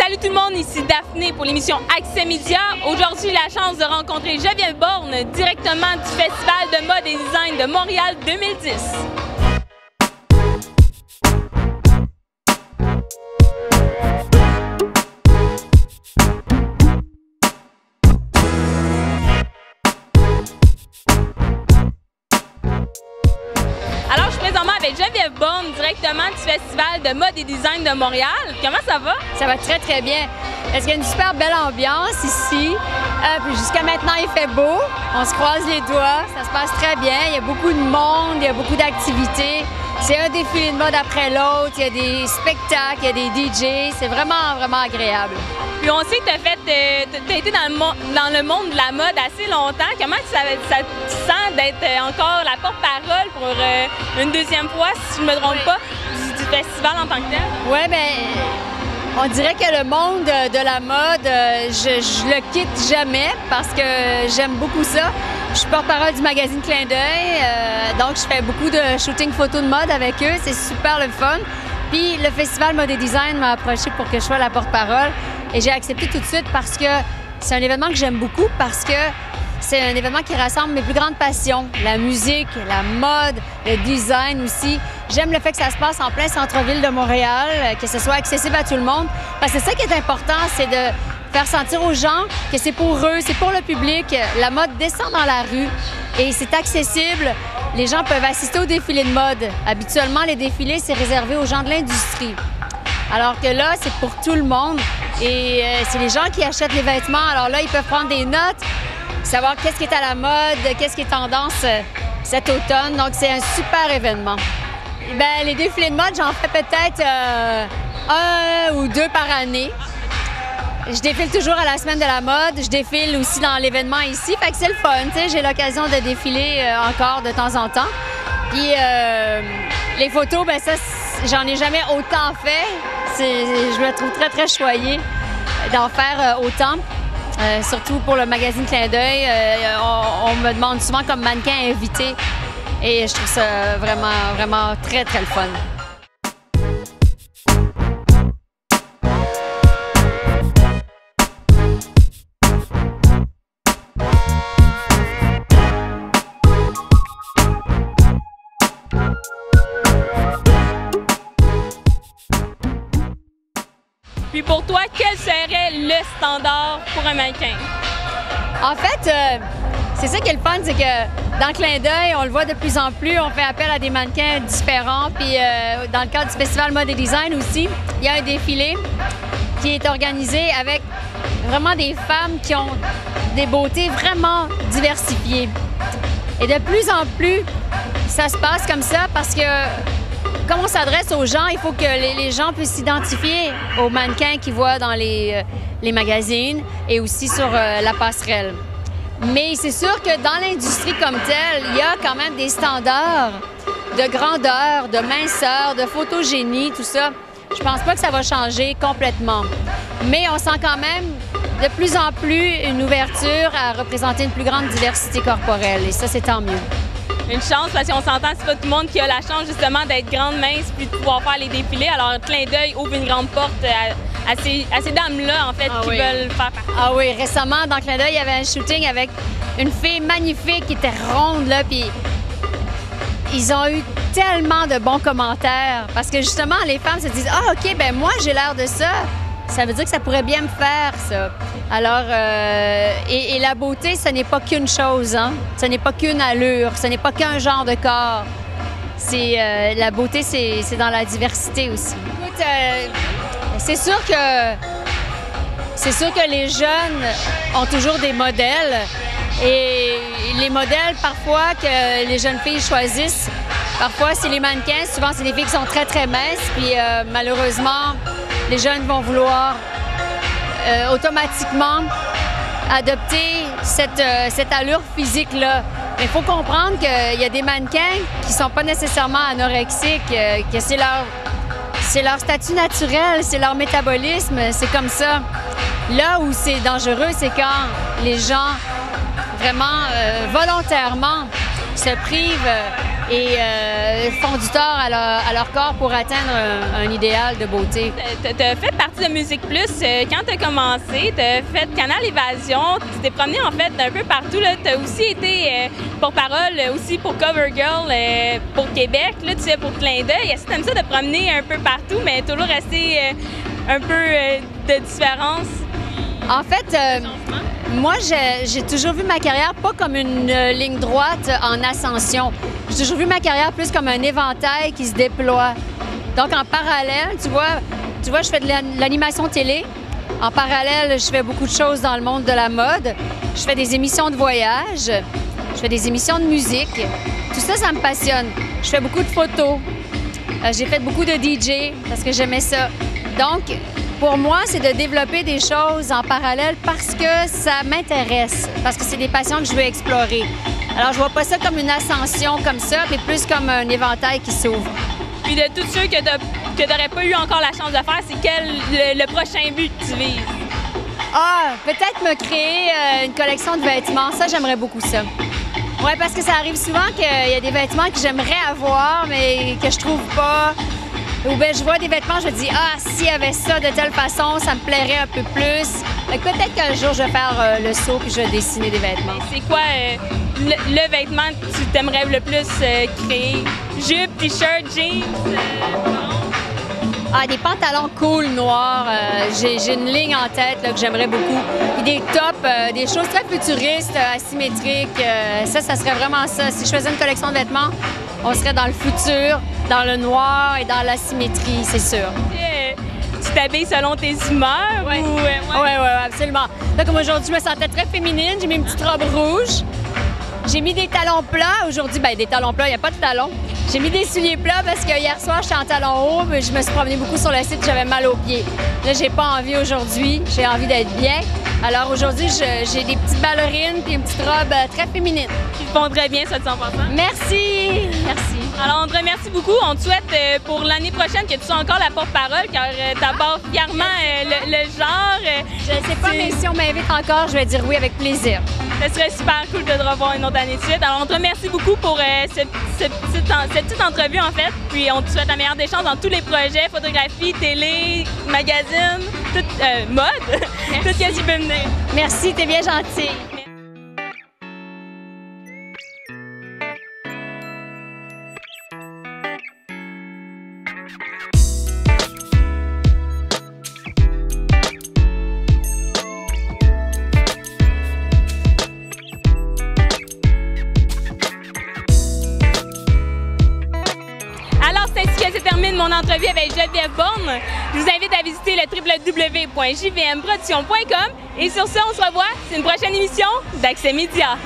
Salut tout le monde, ici Daphné pour l'émission Accès Média. Aujourd'hui, j'ai la chance de rencontrer Geneviève Borne directement du Festival de mode et design de Montréal 2010. Alors, je suis présentement avec Geneviève Borne, directement du Festival de mode et design de Montréal. Comment ça va? Ça va très, très bien. Est-ce qu'il y a une super belle ambiance ici? Jusqu'à maintenant, il fait beau. On se croise les doigts. Ça se passe très bien. Il y a beaucoup de monde, il y a beaucoup d'activités. C'est un défilé de mode après l'autre. Il y a des spectacles, il y a des DJ. C'est vraiment, vraiment agréable. Puis on sait que tu as été dans le monde de la mode assez longtemps. Comment ça te sent d'être encore la porte-parole pour une deuxième fois, si je ne me trompe pas, du festival en tant que tel? Oui, bien, on dirait que le monde de la mode, je le quitte jamais parce que j'aime beaucoup ça. Je suis porte-parole du magazine Clin d'œil, donc je fais beaucoup de shooting photos de mode avec eux. C'est super le fun. Puis le Festival Mode et Design m'a approché pour que je sois la porte-parole et j'ai accepté tout de suite parce que c'est un événement que j'aime beaucoup parce que c'est un événement qui rassemble mes plus grandes passions, la musique, la mode, le design aussi. J'aime le fait que ça se passe en plein centre-ville de Montréal, que ce soit accessible à tout le monde. Parce que c'est ça qui est important, c'est de faire sentir aux gens que c'est pour eux, c'est pour le public. La mode descend dans la rue et c'est accessible. Les gens peuvent assister au défilé de mode. Habituellement, les défilés, c'est réservé aux gens de l'industrie. Alors que là, c'est pour tout le monde et c'est les gens qui achètent les vêtements. Alors là, ils peuvent prendre des notes, savoir qu'est-ce qui est à la mode, qu'est-ce qui est tendance cet automne. Donc, c'est un super événement. Bien, les défilés de mode, j'en fais peut-être un ou deux par année. Je défile toujours à la semaine de la mode. Je défile aussi dans l'événement ici. Fait que c'est le fun, tu sais. J'ai l'occasion de défiler encore de temps en temps. Puis les photos, bien ça, j'en ai jamais autant fait. Je me trouve très, très choyée d'en faire autant. Surtout pour le magazine Clin d'œil, on me demande souvent comme mannequin invité et je trouve ça vraiment, vraiment très, très le fun. Puis pour toi, quel serait le standard pour un mannequin? En fait, c'est ça qui est le fun, c'est que dans Clin d'œil, on le voit de plus en plus, on fait appel à des mannequins différents. Puis dans le cadre du Festival Mode et Design aussi, il y a un défilé qui est organisé avec vraiment des femmes qui ont des beautés vraiment diversifiées. Et de plus en plus, ça se passe comme ça parce que comme on s'adresse aux gens, il faut que les gens puissent s'identifier aux mannequins qu'ils voient dans les magazines et aussi sur la passerelle. Mais c'est sûr que dans l'industrie comme telle, il y a quand même des standards de grandeur, de minceur, de photogénie, tout ça. Je pense pas que ça va changer complètement. Mais on sent quand même de plus en plus une ouverture à représenter une plus grande diversité corporelle et ça, c'est tant mieux. Une chance, parce qu'on s'entend, c'est pas tout le monde qui a la chance justement d'être grande, mince, puis de pouvoir faire les défilés. Alors, Clin d'œil ouvre une grande porte à ces dames-là, en fait, qui veulent faire partie. Ah oui, récemment, dans Clin d'œil, il y avait un shooting avec une fille magnifique qui était ronde, là, puis ils ont eu tellement de bons commentaires parce que justement, les femmes se disent « Ah, OK, ben moi, j'ai l'air de ça. Ça veut dire que ça pourrait bien me faire, ça. » Alors, et la beauté, ce n'est pas qu'une chose, hein? Ce n'est pas qu'une allure, ce n'est pas qu'un genre de corps. La beauté, c'est dans la diversité aussi. Écoute, c'est sûr que les jeunes ont toujours des modèles et les modèles, parfois, que les jeunes filles choisissent, parfois, c'est les mannequins. Souvent, c'est des filles qui sont très, très minces. Puis, malheureusement, les jeunes vont vouloir automatiquement adopter cette allure physique-là. Mais il faut comprendre qu'il y a des mannequins qui ne sont pas nécessairement anorexiques, que c'est leur statut naturel, c'est leur métabolisme, c'est comme ça. Là où c'est dangereux, c'est quand les gens vraiment volontairement se privent et font du tort à leur corps pour atteindre un idéal de beauté. Tu as fait partie de Musique Plus quand tu as commencé, tu as fait Canal Évasion, tu t'es promené en fait un peu partout. Tu as aussi été porte-parole aussi pour CoverGirl pour Québec, là, tu sais, pour Clin d'œil. Est-ce que tu aimes ça de promener un peu partout, mais toujours rester un peu de différence? En fait, moi, j'ai toujours vu ma carrière pas comme une ligne droite en ascension. J'ai toujours vu ma carrière plus comme un éventail qui se déploie. Donc, en parallèle, tu vois, je fais de l'animation télé. En parallèle, je fais beaucoup de choses dans le monde de la mode. Je fais des émissions de voyage. Je fais des émissions de musique. Tout ça, ça me passionne. Je fais beaucoup de photos. J'ai fait beaucoup de DJ parce que j'aimais ça. Donc, pour moi, c'est de développer des choses en parallèle parce que ça m'intéresse, parce que c'est des passions que je veux explorer. Alors, je vois pas ça comme une ascension comme ça, mais plus comme un éventail qui s'ouvre. Puis de tous ceux que tu n'aurais pas eu encore la chance de faire, c'est quel le prochain but que tu vises? Ah, peut-être me créer une collection de vêtements. Ça, j'aimerais beaucoup ça. Oui, parce que ça arrive souvent qu'il y a des vêtements que j'aimerais avoir, mais que je trouve pas. Ou bien je vois des vêtements, je me dis, ah, s'il y avait ça de telle façon, ça me plairait un peu plus. Peut-être qu'un jour, je vais faire le saut puis je vais dessiner des vêtements. C'est quoi le vêtement que tu t'aimerais le plus créer? Jupe, t-shirt, jeans? Ah, des pantalons cool noirs. J'ai une ligne en tête là, que j'aimerais beaucoup. Puis des tops, des choses très futuristes, asymétriques. Ça serait vraiment ça. Si je faisais une collection de vêtements, on serait dans le futur, dans le noir et dans l'asymétrie, c'est sûr. Tu t'habilles selon tes humeurs? Oui, absolument. Là, comme aujourd'hui, je me sentais très féminine. J'ai mis une petite robe rouge. J'ai mis des talons plats. Aujourd'hui, bien, des talons plats, il n'y a pas de talons. J'ai mis des souliers plats parce que hier soir, j'étais en talons hauts, mais je me suis promenée beaucoup sur le site, j'avais mal aux pieds. Là, j'ai pas envie aujourd'hui, j'ai envie d'être bien. Alors aujourd'hui, j'ai des petites ballerines et une petite robe très féminine. Qui te font très bien, ça, de 100%. Merci! Merci. Alors, on te remercie beaucoup. On te souhaite pour l'année prochaine que tu sois encore la porte-parole, car tu abordes fièrement le genre. Je ne sais pas, mais si on m'invite encore, je vais dire oui avec plaisir. Ce serait super cool de te revoir une autre année de suite. Alors, on te remercie beaucoup pour cette petite entrevue, en fait. Puis, on te souhaite la meilleure des chances dans tous les projets, photographie, télé, magazine, mode, tout ce qui peut venir. Merci, t'es bien gentille. Se termine mon entrevue avec Geneviève Borne. Je vous invite à visiter le www.jvmproduction.com et sur ce, on se revoit. C'est une prochaine émission d'Accès Média.